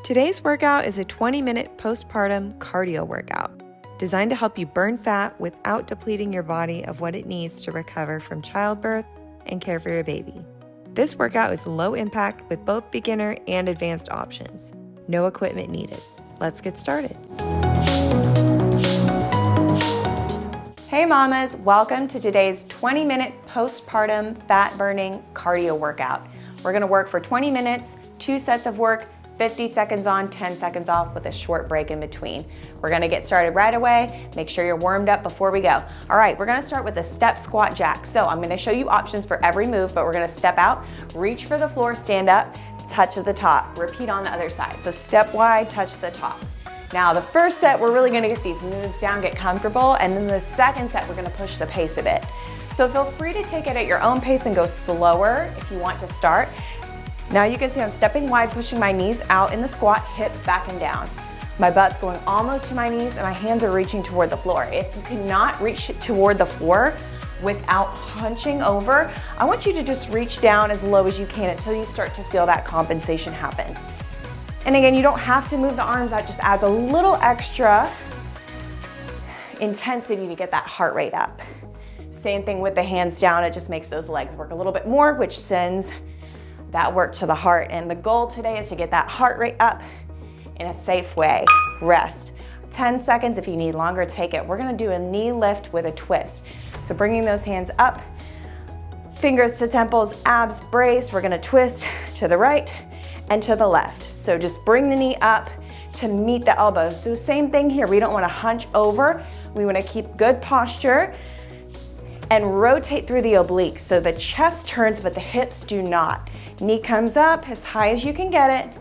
Today's workout is a 20-minute postpartum cardio workout designed to help you burn fat without depleting your body of what it needs to recover from childbirth and care for your baby. This workout is low impact with both beginner and advanced options. No equipment needed. Let's get started. Hey mamas, welcome to today's 20-minute postpartum fat burning cardio workout. We're gonna work for 20 minutes, 2 sets of work, 50 seconds on, 10 seconds off with a short break in between. We're gonna get started right away. Make sure you're warmed up before we go. All right, we're gonna start with a step squat jack. So I'm gonna show you options for every move, but we're gonna step out, reach for the floor, stand up, touch to the top. Repeat on the other side. So step wide, touch to the top. Now the first set, we're really gonna get these moves down, get comfortable, and then the second set, we're gonna push the pace a bit. So feel free to take it at your own pace and go slower if you want to start. Now you can see I'm stepping wide, pushing my knees out in the squat, hips back and down. My butt's going almost to my knees and my hands are reaching toward the floor. If you cannot reach toward the floor without hunching over, I want you to just reach down as low as you can until you start to feel that compensation happen. And again, you don't have to move the arms out, just adds a little extra intensity to get that heart rate up. Same thing with the hands down, it just makes those legs work a little bit more, which sends that work to the heart. And the goal today is to get that heart rate up in a safe way. Rest. 10 seconds, if you need longer, take it. We're gonna do a knee lift with a twist. So bringing those hands up, fingers to temples, abs braced. We're gonna twist to the right and to the left. So just bring the knee up to meet the elbow. So same thing here, we don't wanna hunch over. We wanna keep good posture and rotate through the obliques. So the chest turns, but the hips do not. Knee comes up as high as you can get it.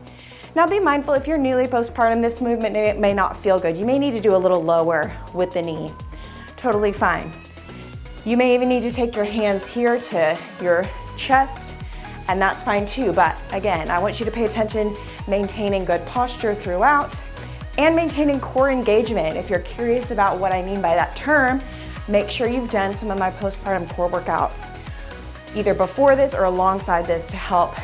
Now be mindful, if you're newly postpartum, this movement may not feel good. You may need to do a little lower with the knee. Totally fine. You may even need to take your hands here to your chest, and that's fine too. But again, I want you to pay attention, maintaining good posture throughout and maintaining core engagement. If you're curious about what I mean by that term, make sure you've done some of my postpartum core workouts, either before this or alongside this, to help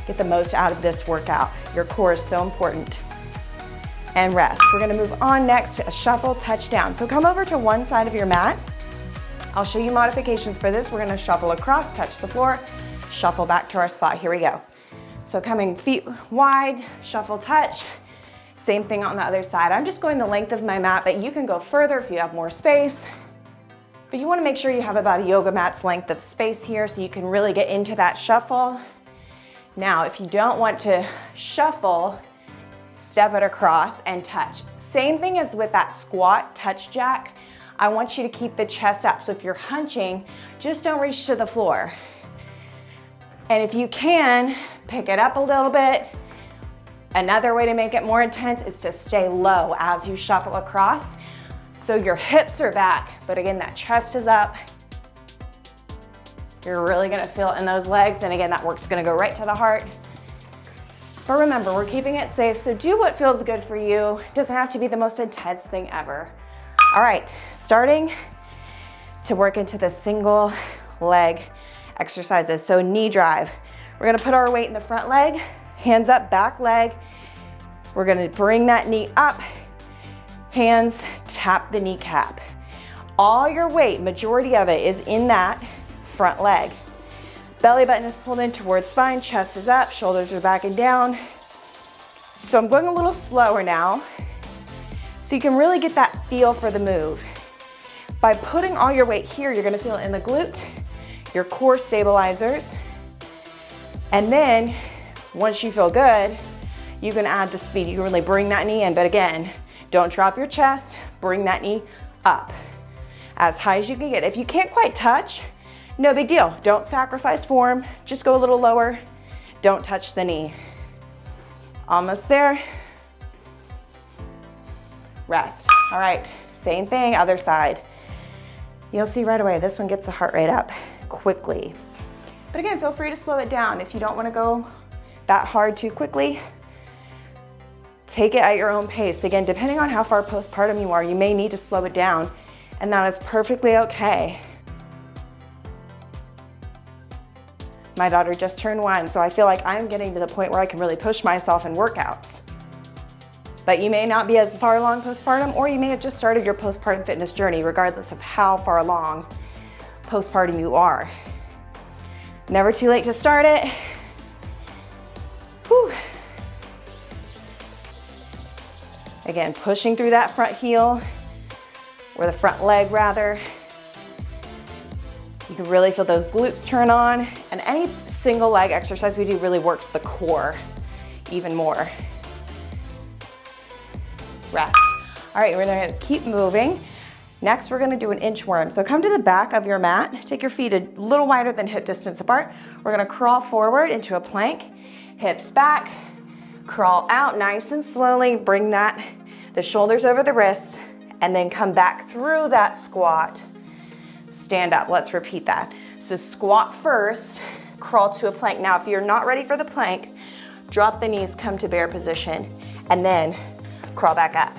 get the most out of this workout. Your core is so important. And rest. We're gonna move on next to a shuffle touchdown. So come over to one side of your mat. I'll show you modifications for this. We're gonna shuffle across, touch the floor, shuffle back to our spot. Here we go. So coming feet wide, shuffle touch. Same thing on the other side. I'm just going the length of my mat, but you can go further if you have more space. But you want to make sure you have about a yoga mat's length of space here so you can really get into that shuffle. Now, if you don't want to shuffle, step it across and touch. Same thing as with that squat touch jack. I want you to keep the chest up. So if you're hunching, just don't reach to the floor. And if you can, pick it up a little bit. Another way to make it more intense is to stay low as you shuffle across. So your hips are back, but again, that chest is up. You're really gonna feel it in those legs, and again, that work's gonna go right to the heart. But remember, we're keeping it safe, so do what feels good for you. It doesn't have to be the most intense thing ever. All right, starting to work into the single leg exercises. So knee drive. We're gonna put our weight in the front leg, hands up, back leg. We're gonna bring that knee up, hands tap the kneecap. All your weight, majority of it, is in that front leg. Belly button is pulled in towards spine, chest is up, shoulders are back and down. So I'm going a little slower now, so you can really get that feel for the move. By putting all your weight here, you're gonna feel it in the glute, your core stabilizers, and then once you feel good, you can add the speed. You can really bring that knee in, but again, don't drop your chest, bring that knee up as high as you can get. If you can't quite touch, no big deal. Don't sacrifice form, just go a little lower. Don't touch the knee. Almost there. Rest. All right, same thing, other side. You'll see right away, this one gets the heart rate up quickly. But again, feel free to slow it down. If you don't wanna go that hard too quickly, take it at your own pace. Again, depending on how far postpartum you are, you may need to slow it down, and that is perfectly okay. My daughter just turned 1, so I feel like I'm getting to the point where I can really push myself in workouts. But you may not be as far along postpartum, or you may have just started your postpartum fitness journey, regardless of how far along postpartum you are. Never too late to start it. Whew. Again, pushing through that front heel, or the front leg rather. You can really feel those glutes turn on, and any single leg exercise we do really works the core even more. Rest. All right, we're gonna keep moving. Next, we're gonna do an inchworm. So come to the back of your mat, take your feet a little wider than hip distance apart. We're gonna crawl forward into a plank, hips back, crawl out nice and slowly, bring the shoulders over the wrists, and then come back through that squat. Stand up, let's repeat that. So squat first, crawl to a plank. Now, if you're not ready for the plank, drop the knees, come to bear position, and then crawl back up.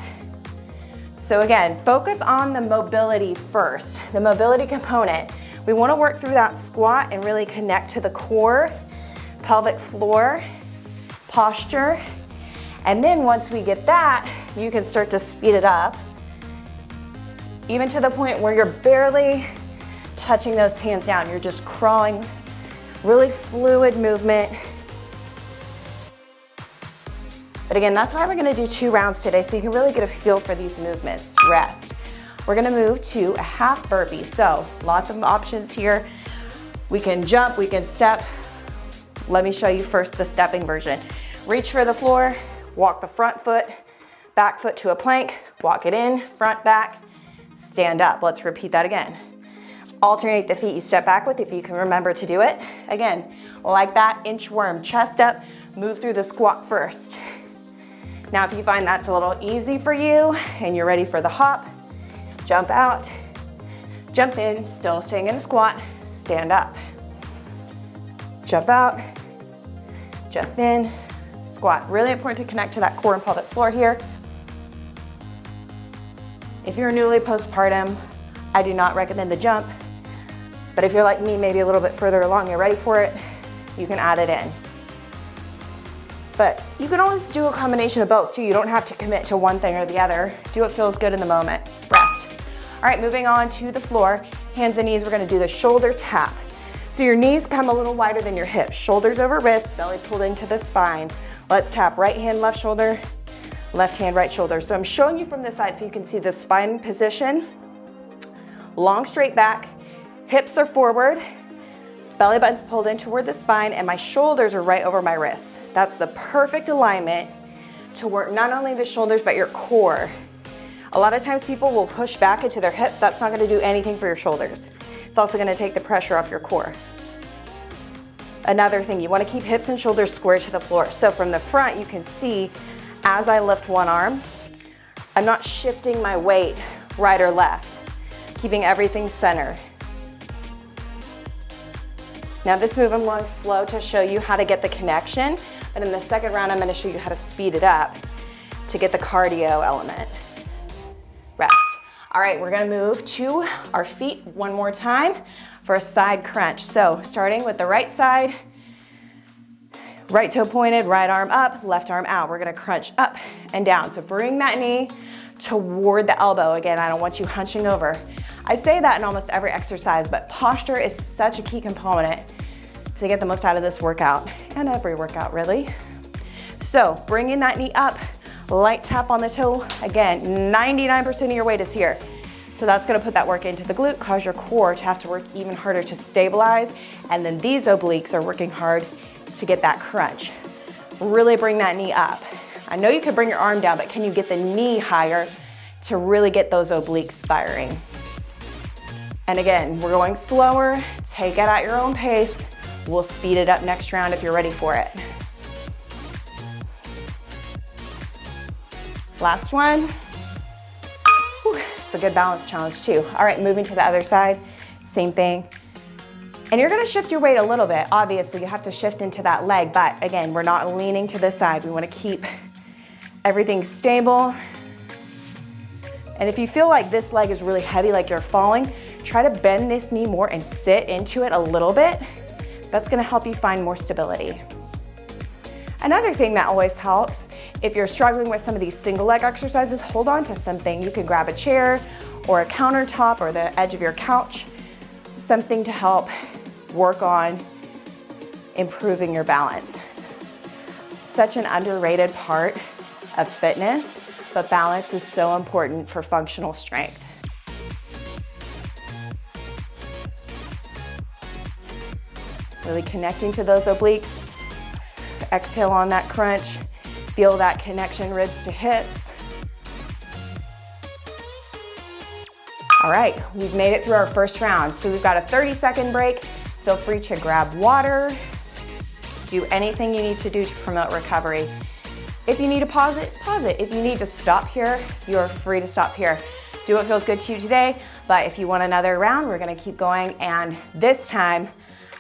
So again, focus on the mobility first, the mobility component. We want to work through that squat and really connect to the core, pelvic floor, posture. And then once we get that, you can start to speed it up, even to the point where you're barely touching those hands down. You're just crawling, really fluid movement. But again, that's why we're gonna do 2 rounds today, so you can really get a feel for these movements. Rest. We're gonna move to a half burpee. So lots of options here. We can jump, we can step. Let me show you first the stepping version. Reach for the floor, walk the front foot, back foot to a plank, walk it in, front, back, stand up. Let's repeat that again. Alternate the feet you step back with if you can remember to do it. Again, like that, inchworm, chest up, move through the squat first. Now, if you find that's a little easy for you and you're ready for the hop, jump out, jump in, still staying in a squat, stand up. Jump out, jump in, squat. Really important to connect to that core and pelvic floor here. If you're newly postpartum, I do not recommend the jump, but if you're like me, maybe a little bit further along, you're ready for it, you can add it in. But you can always do a combination of both too. You don't have to commit to one thing or the other. Do what feels good in the moment. Rest. All right, moving on to the floor. Hands and knees, we're gonna do the shoulder tap. So your knees come a little wider than your hips. Shoulders over wrist, belly pulled into the spine. Let's tap right hand, left shoulder, left hand, right shoulder. So I'm showing you from this side so you can see the spine position. Long straight back, hips are forward, belly button's pulled in toward the spine, and my shoulders are right over my wrists. That's the perfect alignment to work not only the shoulders, but your core. A lot of times people will push back into their hips. That's not gonna do anything for your shoulders. It's also gonna take the pressure off your core. Another thing, you wanna keep hips and shoulders square to the floor. So from the front, you can see as I lift one arm, I'm not shifting my weight right or left, keeping everything centered. Now this move I'm going slow to show you how to get the connection, but in the second round I'm going to show you how to speed it up to get the cardio element. Rest. All right, we're going to move to our feet one more time for a side crunch. So starting with the right side, right toe pointed, right arm up, left arm out. We're going to crunch up and down. So bring that knee toward the elbow. Again, I don't want you hunching over. I say that in almost every exercise, but posture is such a key component to get the most out of this workout, and every workout really. So bringing that knee up, light tap on the toe. Again, 99% of your weight is here. So that's gonna put that work into the glute, cause your core to have to work even harder to stabilize. And then these obliques are working hard to get that crunch. Really bring that knee up. I know you could bring your arm down, but can you get the knee higher to really get those obliques firing? And again, we're going slower. Take it at your own pace. We'll speed it up next round if you're ready for it. Last one. Whew, it's a good balance challenge too. All right, moving to the other side, same thing. And you're gonna shift your weight a little bit. Obviously, you have to shift into that leg, but again, we're not leaning to the side. We wanna keep everything stable. And if you feel like this leg is really heavy, like you're falling, try to bend this knee more and sit into it a little bit. That's gonna help you find more stability. Another thing that always helps If you're struggling with some of these single leg exercises, hold on to something. You can grab a chair or a countertop or the edge of your couch, something to help work on improving your balance. Such an underrated part of fitness, but balance is so important for functional strength. Really connecting to those obliques. Exhale on that crunch. Feel that connection, ribs to hips. All right, we've made it through our first round. So we've got a 30-second break. Feel free to grab water. Do anything you need to do to promote recovery. If you need to pause it, pause it. If you need to stop here, you're free to stop here. Do what feels good to you today, but if you want another round, we're gonna keep going, and this time,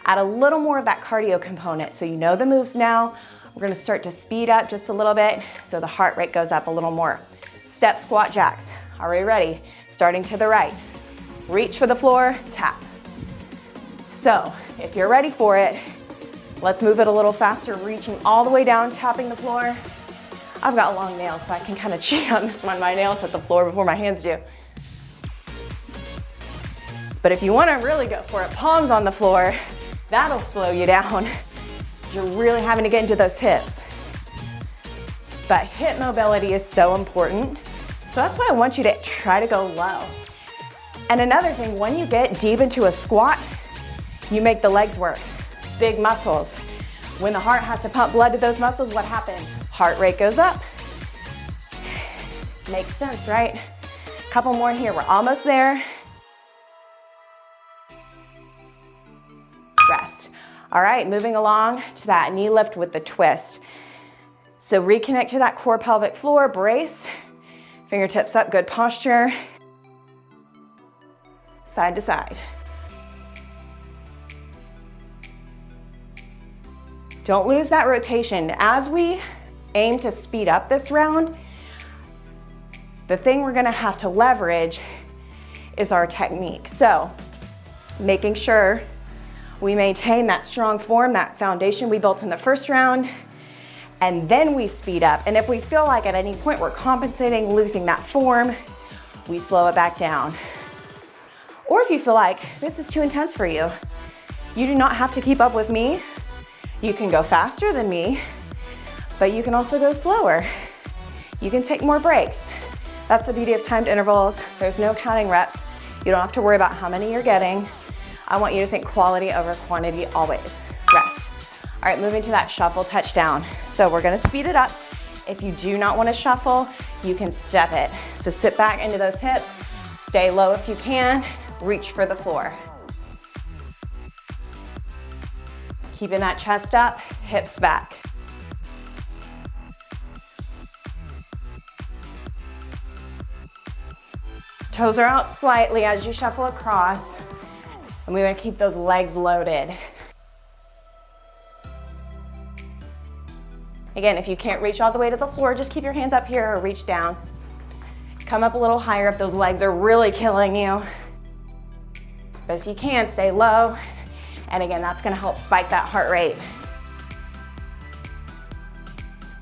add a little more of that cardio component. So you know the moves now. We're gonna start to speed up just a little bit so the heart rate goes up a little more. Step squat jacks. Are we ready? Starting to the right. Reach for the floor, tap. So if you're ready for it, let's move it a little faster, reaching all the way down, tapping the floor. I've got long nails, so I can kind of cheat on this one. My nails hit the floor before my hands do. But if you wanna really go for it, palms on the floor, that'll slow you down. You're really having to get into those hips. But hip mobility is so important. So that's why I want you to try to go low. And another thing, when you get deep into a squat, you make the legs work. Big muscles. When the heart has to pump blood to those muscles, what happens? Heart rate goes up. Makes sense, right? Couple more here, we're almost there. Rest. All right, moving along to that knee lift with the twist. So reconnect to that core pelvic floor, brace, fingertips up, good posture. Side to side. Don't lose that rotation. As we aim to speed up this round, the thing we're gonna have to leverage is our technique. So making sure we maintain that strong form, that foundation we built in the first round, and then we speed up. And if we feel like at any point we're compensating, losing that form, we slow it back down. Or if you feel like this is too intense for you, you do not have to keep up with me. You can go faster than me, but you can also go slower. You can take more breaks. That's the beauty of timed intervals. There's no counting reps. You don't have to worry about how many you're getting. I want you to think quality over quantity always. Rest. All right, moving to that shuffle touchdown. So we're gonna speed it up. If you do not wanna shuffle, you can step it. So sit back into those hips, stay low if you can, reach for the floor. Keeping that chest up, hips back. Toes are out slightly as you shuffle across. And we want to keep those legs loaded. Again, if you can't reach all the way to the floor, just keep your hands up here or reach down. Come up a little higher if those legs are really killing you. But if you can, stay low. And again, that's gonna help spike that heart rate.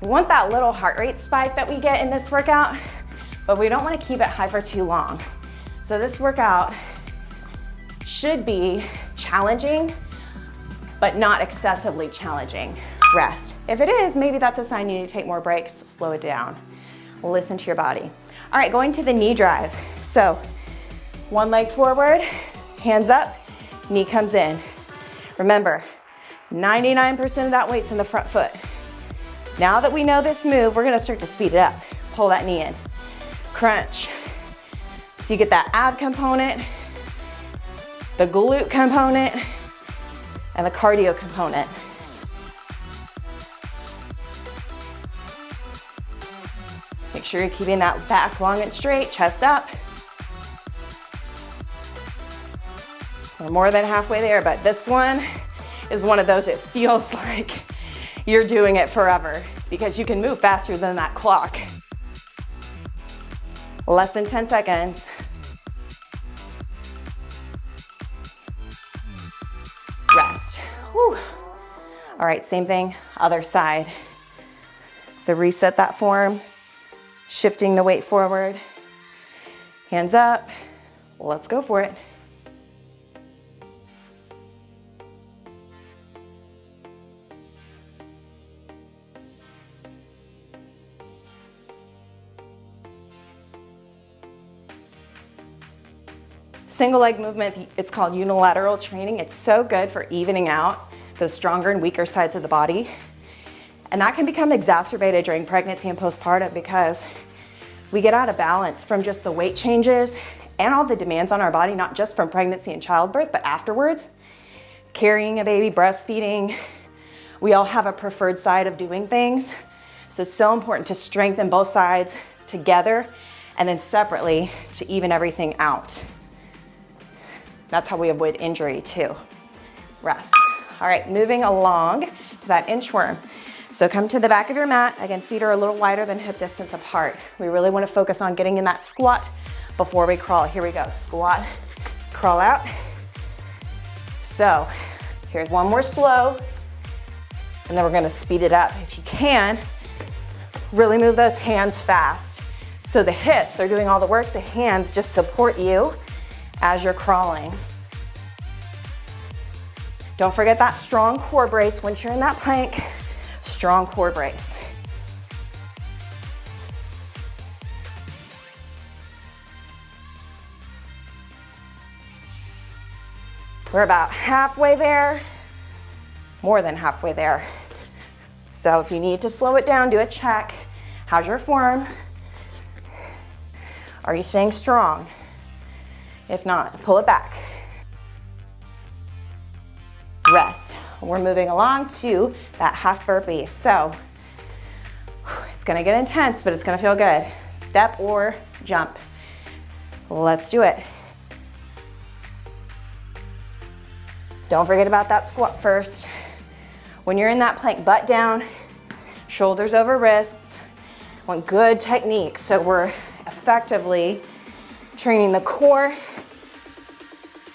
We want that little heart rate spike that we get in this workout, but we don't wanna keep it high for too long. So this workout should be challenging, but not excessively challenging. Rest. If it is, maybe that's a sign you need to take more breaks, slow it down. Listen to your body. All right, going to the knee drive. So one leg forward, hands up, knee comes in. Remember, 99% of that weight's in the front foot. Now that we know this move, we're gonna start to speed it up. Pull that knee in. Crunch. So you get that ab component, the glute component, and the cardio component. Make sure you're keeping that back long and straight, chest up. We're more than halfway there, but this one is one of those, it feels like you're doing it forever because you can move faster than that clock. Less than 10 seconds. Rest. Whew. All right, same thing, other side. So reset that form, shifting the weight forward, hands up, let's go for it. Single leg movements, it's called unilateral training. It's so good for evening out the stronger and weaker sides of the body. And that can become exacerbated during pregnancy and postpartum because we get out of balance from just the weight changes and all the demands on our body, not just from pregnancy and childbirth, but afterwards. Carrying a baby, breastfeeding, we all have a preferred side of doing things. So it's so important to strengthen both sides together and then separately to even everything out. That's how we avoid injury too. Rest. All right, moving along to that inchworm. So come to the back of your mat. Again, feet are a little wider than hip distance apart. We really want to focus on getting in that squat before we crawl. Here we go, squat, crawl out. So here's one more slow, and then we're gonna speed it up. If you can, really move those hands fast. So the hips are doing all the work, the hands just support you as you're crawling. Don't forget that strong core brace once you're in that plank, strong core brace. We're about halfway there, more than halfway there. So if you need to slow it down, do a check. How's your form? Are you staying strong? If not, pull it back. Rest. We're moving along to that half burpee. So it's gonna get intense, but it's gonna feel good. Step or jump. Let's do it. Don't forget about that squat first. When you're in that plank, butt down, shoulders over wrists. Want good technique. So we're effectively training the core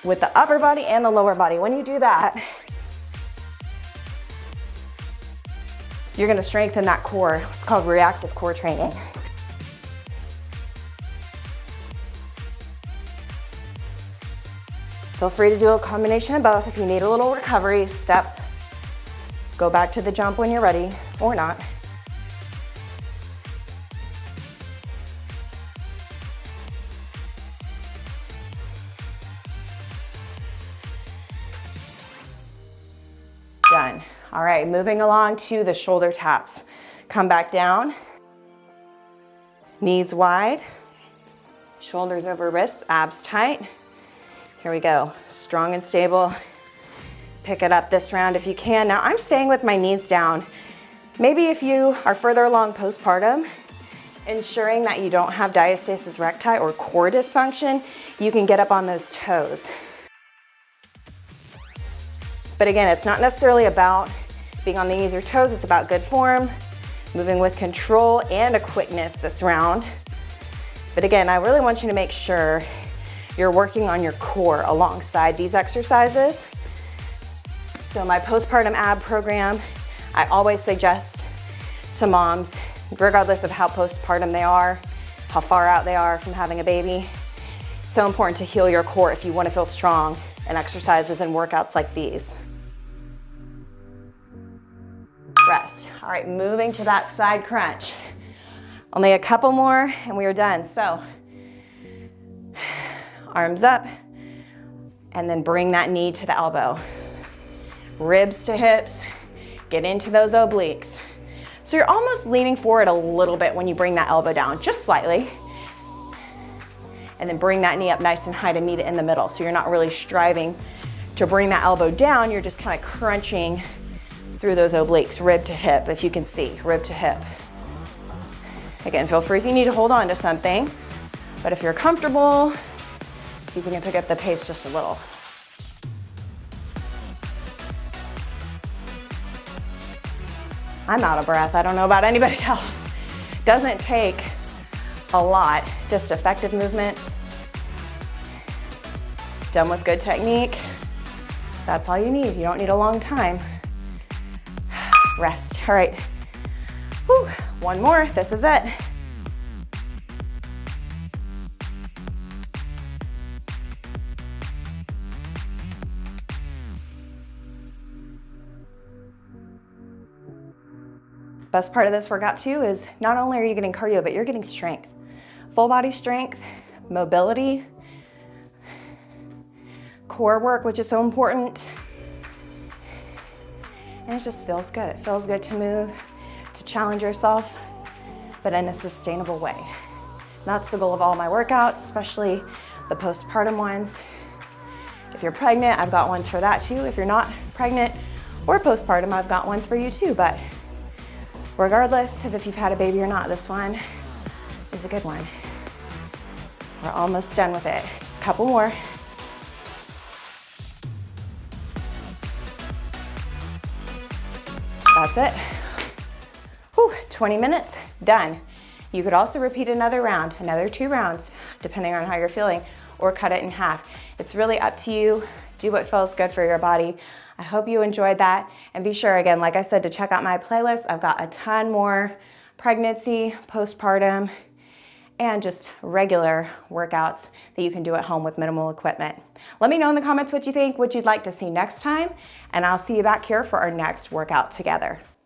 with the upper body and the lower body. When you do that, you're gonna strengthen that core. It's called reactive core training. Feel free to do a combination of both. If you need a little recovery, step, go back to the jump when you're ready, or not. Done. All right, moving along to the shoulder taps. Come back down, knees wide, shoulders over wrists, abs tight. Here we go, strong and stable. Pick it up this round if you can. Now I'm staying with my knees down. Maybe if you are further along postpartum, ensuring that you don't have diastasis recti or core dysfunction, you can get up on those toes. But again, it's not necessarily about being on the knees or toes, it's about good form, moving with control and a quickness this round. But again, I really want you to make sure you're working on your core alongside these exercises. So my postpartum ab program, I always suggest to moms, regardless of how postpartum they are, how far out they are from having a baby, it's so important to heal your core if you want to feel strong in exercises and workouts like these. Rest. All right, moving to that side crunch. Only a couple more and we are done. So arms up and then bring that knee to the elbow. Ribs to hips, get into those obliques. So you're almost leaning forward a little bit when you bring that elbow down, just slightly. And then bring that knee up nice and high to meet it in the middle. So you're not really striving to bring that elbow down, you're just kind of crunching through those obliques, rib to hip, if you can see, rib to hip. Again, feel free if you need to hold on to something, but if you're comfortable, see if we can pick up the pace just a little. I'm out of breath. I don't know about anybody else. Doesn't take a lot, just effective movements. Done with good technique. That's all you need. You don't need a long time. Rest. All right. Whew. One more, this is it. Best part of this workout too is not only are you getting cardio, but you're getting strength. Full body strength, mobility, core work, which is so important. And it just feels good. It feels good to move, to challenge yourself, but in a sustainable way. And that's the goal of all my workouts, especially the postpartum ones. If you're pregnant, I've got ones for that too. If you're not pregnant or postpartum, I've got ones for you too. But regardless of if you've had a baby or not, this one is a good one. We're almost done with it. Just a couple more. That's it. Whew, 20 minutes, done. You could also repeat another round, another 2 rounds, depending on how you're feeling, or cut it in half. It's really up to you. Do what feels good for your body. I hope you enjoyed that. And be sure, again, like I said, to check out my playlist. I've got a ton more pregnancy, postpartum, and just regular workouts that you can do at home with minimal equipment. Let me know in the comments what you think, what you'd like to see next time, and I'll see you back here for our next workout together.